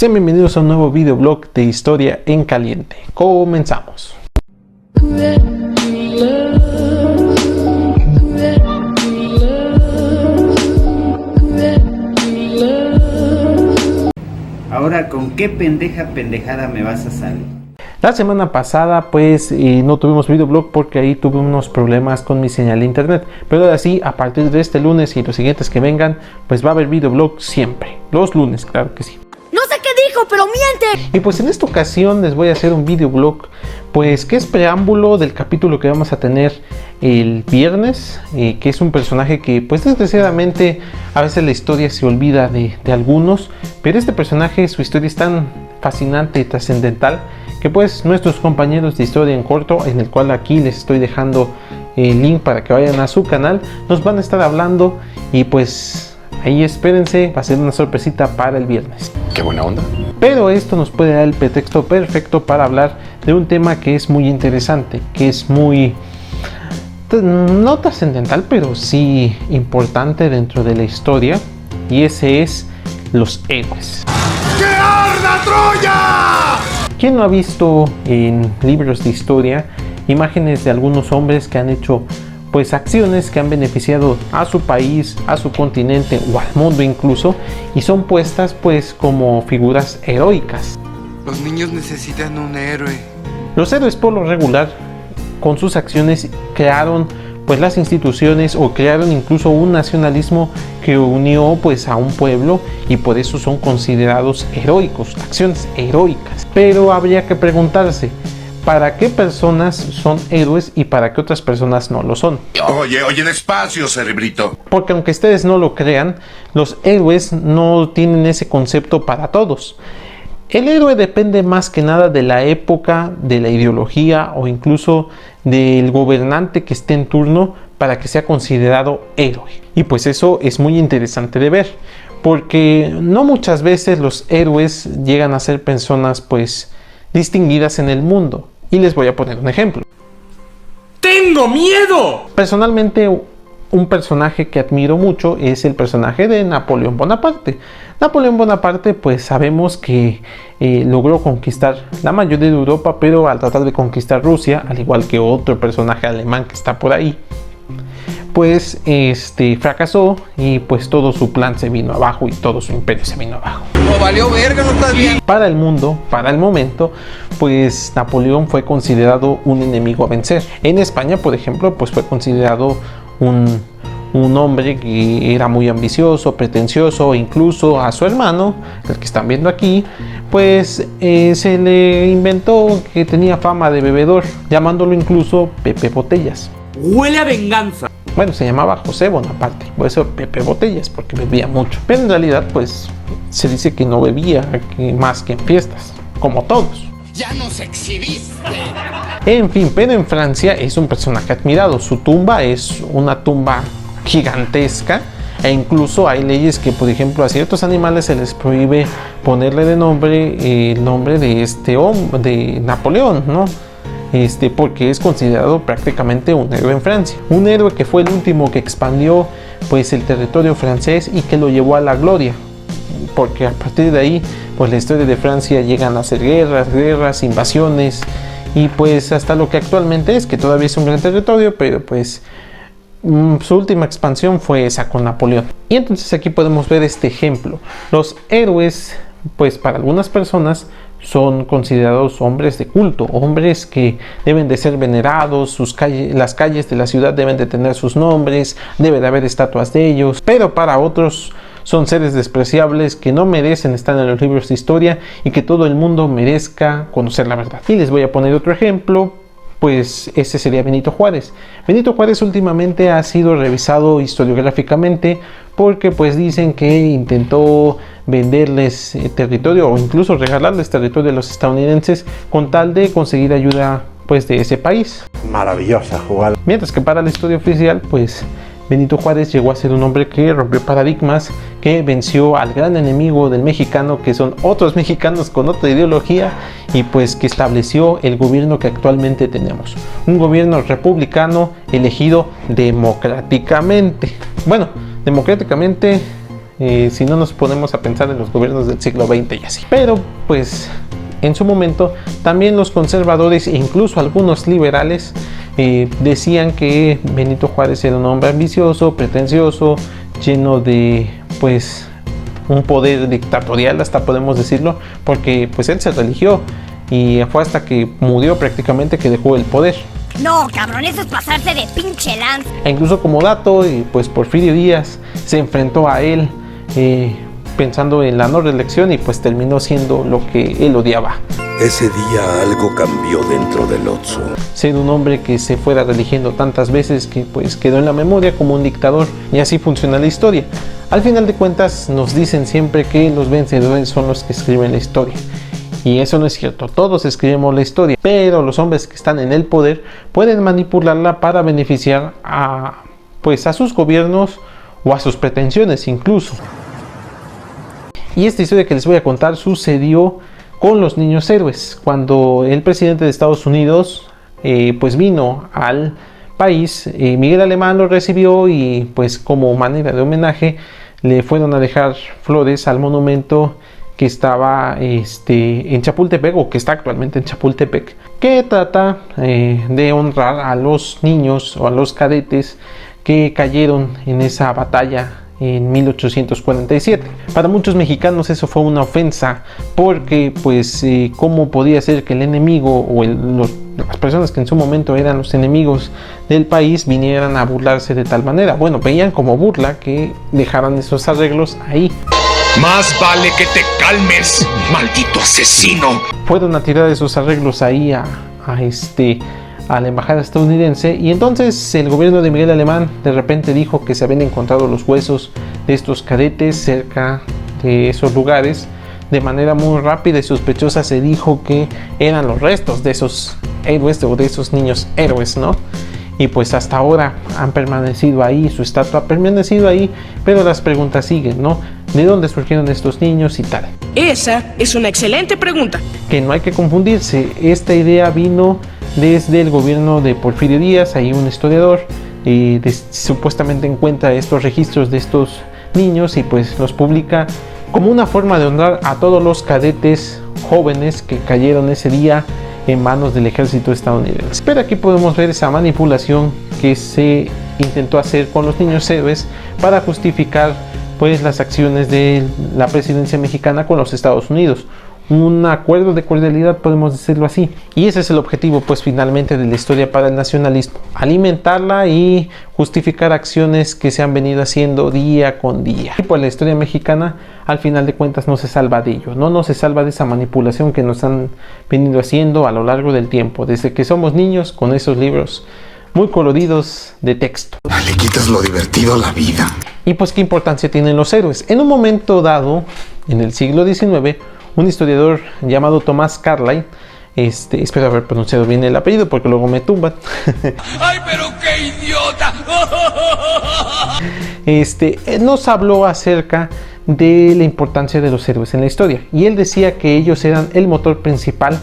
Sean bienvenidos a un nuevo videoblog de Historia en Caliente. Comenzamos. Ahora, ¿con qué pendejada me vas a salir? La semana pasada pues no tuvimos videoblog porque ahí tuve unos problemas con mi señal de internet. Pero ahora sí, a partir de este lunes y los siguientes que vengan, pues va a haber videoblog siempre. Los lunes, claro que sí. No sé qué dijo, pero miente. Y pues en esta ocasión les voy a hacer un videoblog pues que es preámbulo del capítulo que vamos a tener el viernes, que es un personaje que pues desgraciadamente a veces la historia se olvida de algunos, pero este personaje, su historia es tan fascinante y trascendental que pues nuestros compañeros de Historia en Corto, en el cual aquí les estoy dejando el link para que vayan a su canal, nos van a estar hablando y pues ahí espérense, va a ser una sorpresita para el viernes. ¡Qué buena onda! Pero esto nos puede dar el pretexto perfecto para hablar de un tema que es muy interesante, que es muy, no trascendental, pero sí importante dentro de la historia, y ese es los héroes. ¡Que arda Troya! ¿Quién no ha visto en libros de historia imágenes de algunos hombres que han hecho pues acciones que han beneficiado a su país, a su continente o al mundo incluso, y son puestas pues como figuras heroicas? Los niños necesitan un héroe. Los héroes por lo regular con sus acciones crearon pues las instituciones o crearon incluso un nacionalismo que unió pues a un pueblo, y por eso son considerados heroicos, acciones heroicas. Pero habría que preguntarse, ¿para qué personas son héroes y para qué otras personas no lo son? Oye, despacio, cerebrito. Porque aunque ustedes no lo crean, los héroes no tienen ese concepto para todos. El héroe depende más que nada de la época, de la ideología o incluso del gobernante que esté en turno para que sea considerado héroe. Y pues eso es muy interesante de ver, porque no muchas veces los héroes llegan a ser personas pues distinguidas en el mundo. Y les voy a poner un ejemplo. ¡Tengo miedo! Personalmente, un personaje que admiro mucho es el personaje de Napoleón Bonaparte. Napoleón Bonaparte pues sabemos que logró conquistar la mayoría de Europa, pero al tratar de conquistar Rusia, al igual que otro personaje alemán que está por ahí, pues fracasó, y pues todo su plan se vino abajo y todo su imperio se vino abajo. No valió verga, no estás bien. Para el mundo, para el momento, pues Napoleón fue considerado un enemigo a vencer. En España, por ejemplo, pues fue considerado un hombre que era muy ambicioso, pretencioso, incluso a su hermano, el que están viendo aquí, pues se le inventó que tenía fama de bebedor, llamándolo incluso Pepe Botellas. Huele a venganza. Bueno, se llamaba José Bonaparte, por eso Pepe Botellas, porque bebía mucho. Pero en realidad, pues, se dice que no bebía más que en fiestas, como todos. ¡Ya nos exhibiste! En fin, pero en Francia es un personaje admirado. Su tumba es una tumba gigantesca, e incluso hay leyes que, por ejemplo, a ciertos animales se les prohíbe ponerle de nombre el nombre de este hombre, de Napoleón, ¿no? Porque es considerado prácticamente un héroe en Francia, un héroe que fue el último que expandió pues el territorio francés y que lo llevó a la gloria, porque a partir de ahí pues la historia de Francia llegan a ser guerras, invasiones, y pues hasta lo que actualmente es, que todavía es un gran territorio, pero pues su última expansión fue esa con Napoleón. Y entonces aquí podemos ver este ejemplo. Los héroes pues para algunas personas son considerados hombres de culto, hombres que deben de ser venerados, las calles de la ciudad deben de tener sus nombres, debe de haber estatuas de ellos, pero para otros son seres despreciables que no merecen estar en los libros de historia y que todo el mundo merezca conocer la verdad. Y les voy a poner otro ejemplo, pues ese sería Benito Juárez. Benito Juárez últimamente ha sido revisado historiográficamente porque pues dicen que intentó venderles territorio o incluso regalarles territorio a los estadounidenses con tal de conseguir ayuda pues de ese país. Maravillosa jugada. Mientras que para la historia oficial pues Benito Juárez llegó a ser un hombre que rompió paradigmas, que venció al gran enemigo del mexicano, que son otros mexicanos con otra ideología, y pues que estableció el gobierno que actualmente tenemos. Un gobierno republicano elegido democráticamente. Bueno, democráticamente si no nos ponemos a pensar en los gobiernos del siglo XX y así. Pero pues en su momento también los conservadores e incluso algunos liberales decían que Benito Juárez era un hombre ambicioso, pretencioso, lleno de pues un poder dictatorial, hasta podemos decirlo, porque pues él se religió y fue hasta que murió prácticamente que dejó el poder. No, cabrón, eso es pasarse de pinche lanza. E incluso como dato, pues Porfirio Díaz se enfrentó a él pensando en la no reelección y pues terminó siendo lo que él odiaba. Ese día algo cambió dentro del Otso. Ser un hombre que se fuera religiendo tantas veces que pues quedó en la memoria como un dictador, y así funciona la historia. Al final de cuentas nos dicen siempre que los vencedores son los que escriben la historia. Y eso no es cierto, todos escribimos la historia, pero los hombres que están en el poder pueden manipularla para beneficiar a sus gobiernos o a sus pretensiones incluso. Y esta historia que les voy a contar sucedió con los niños héroes, cuando el presidente de Estados Unidos pues vino al país. Miguel Alemán lo recibió y pues como manera de homenaje le fueron a dejar flores al monumento que estaba en Chapultepec, o que está actualmente en Chapultepec, que trata de honrar a los niños o a los cadetes que cayeron en esa batalla en 1847. Para muchos mexicanos eso fue una ofensa, porque pues cómo podía ser que el enemigo o las personas que en su momento eran los enemigos del país vinieran a burlarse de tal manera. Bueno, veían como burla que dejaran esos arreglos ahí. Más vale que te calmes, maldito asesino. Fueron a tirar esos arreglos ahí a la embajada estadounidense, y entonces el gobierno de Miguel Alemán de repente dijo que se habían encontrado los huesos de estos cadetes cerca de esos lugares. De manera muy rápida y sospechosa se dijo que eran los restos de esos héroes o de esos niños héroes, ¿no? Y pues hasta ahora han permanecido ahí, su estatua ha permanecido ahí, pero las preguntas siguen, ¿no? ¿De dónde surgieron estos niños y tal? Esa es una excelente pregunta. Que no hay que confundirse, esta idea vino desde el gobierno de Porfirio Díaz. Hay un historiador supuestamente encuentra estos registros de estos niños y pues los publica como una forma de honrar a todos los cadetes jóvenes que cayeron ese día en manos del ejército estadounidense. Pero aquí podemos ver esa manipulación que se intentó hacer con los niños héroes para justificar pues las acciones de la presidencia mexicana con los Estados Unidos. Un acuerdo de cordialidad, podemos decirlo así. Y ese es el objetivo pues finalmente de la historia para el nacionalismo: alimentarla y justificar acciones que se han venido haciendo día con día. Y pues la historia mexicana al final de cuentas no se salva de ello, no se salva de esa manipulación que nos han venido haciendo a lo largo del tiempo, desde que somos niños, con esos libros muy coloridos de texto. Le quitas lo divertido a la vida. Y pues qué importancia tienen los héroes. En un momento dado, en el siglo XIX, un historiador llamado Thomas Carlyle, espero haber pronunciado bien el apellido porque luego me tumban. ¡Ay, pero qué idiota! Nos habló acerca de la importancia de los héroes en la historia, y él decía que ellos eran el motor principal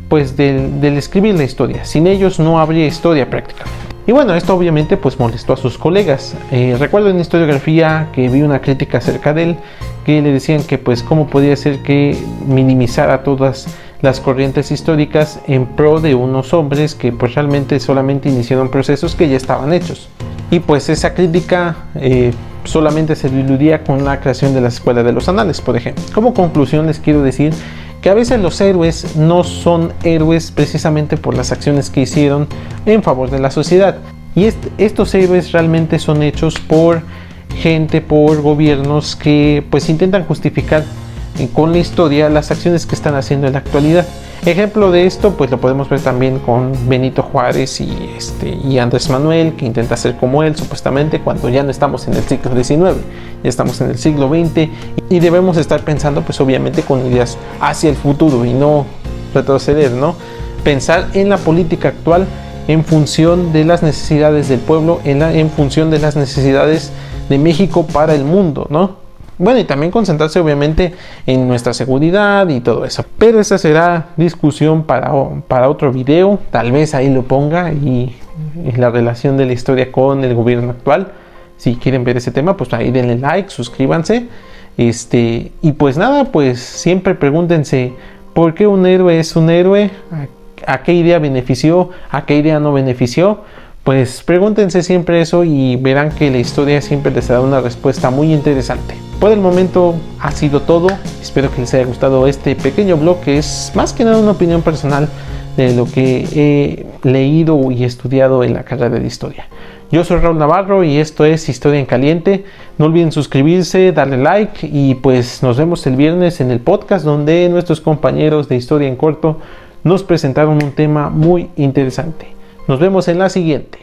pues del escribir la historia. Sin ellos no habría historia prácticamente. Y bueno, esto obviamente pues molestó a sus colegas. Recuerdo en historiografía que vi una crítica acerca de él, que le decían que pues cómo podía ser que minimizara todas las corrientes históricas en pro de unos hombres que pues realmente solamente iniciaron procesos que ya estaban hechos. Y pues esa crítica solamente se diluía con la creación de la Escuela de los Anales, por ejemplo. Como conclusión les quiero decir que a veces los héroes no son héroes precisamente por las acciones que hicieron en favor de la sociedad. Y estos héroes realmente son hechos por gente, por gobiernos que pues intentan justificar con la historia las acciones que están haciendo en la actualidad. Ejemplo de esto pues lo podemos ver también con Benito Juárez y Andrés Manuel, que intenta ser como él supuestamente, cuando ya no estamos en el siglo XIX, ya estamos en el siglo XX, y debemos estar pensando pues obviamente con ideas hacia el futuro y no retroceder, ¿no? Pensar en la política actual en función de las necesidades del pueblo, en función de las necesidades de México para el mundo, ¿no? Bueno, y también concentrarse obviamente en nuestra seguridad y todo eso. Pero esa será discusión para otro video. Tal vez ahí lo ponga, y la relación de la historia con el gobierno actual. Si quieren ver ese tema, pues ahí denle like, suscríbanse. Y pues nada, pues siempre pregúntense por qué un héroe es un héroe, a qué idea benefició, a qué idea no benefició. Pues pregúntense siempre eso y verán que la historia siempre les dará una respuesta muy interesante. Por el momento ha sido todo. Espero que les haya gustado este pequeño blog, que es más que nada una opinión personal de lo que he leído y estudiado en la carrera de historia. Yo soy Raúl Navarro y esto es Historia en Caliente. No olviden suscribirse, darle like y pues nos vemos el viernes en el podcast donde nuestros compañeros de Historia en Corto nos presentaron un tema muy interesante. Nos vemos en la siguiente.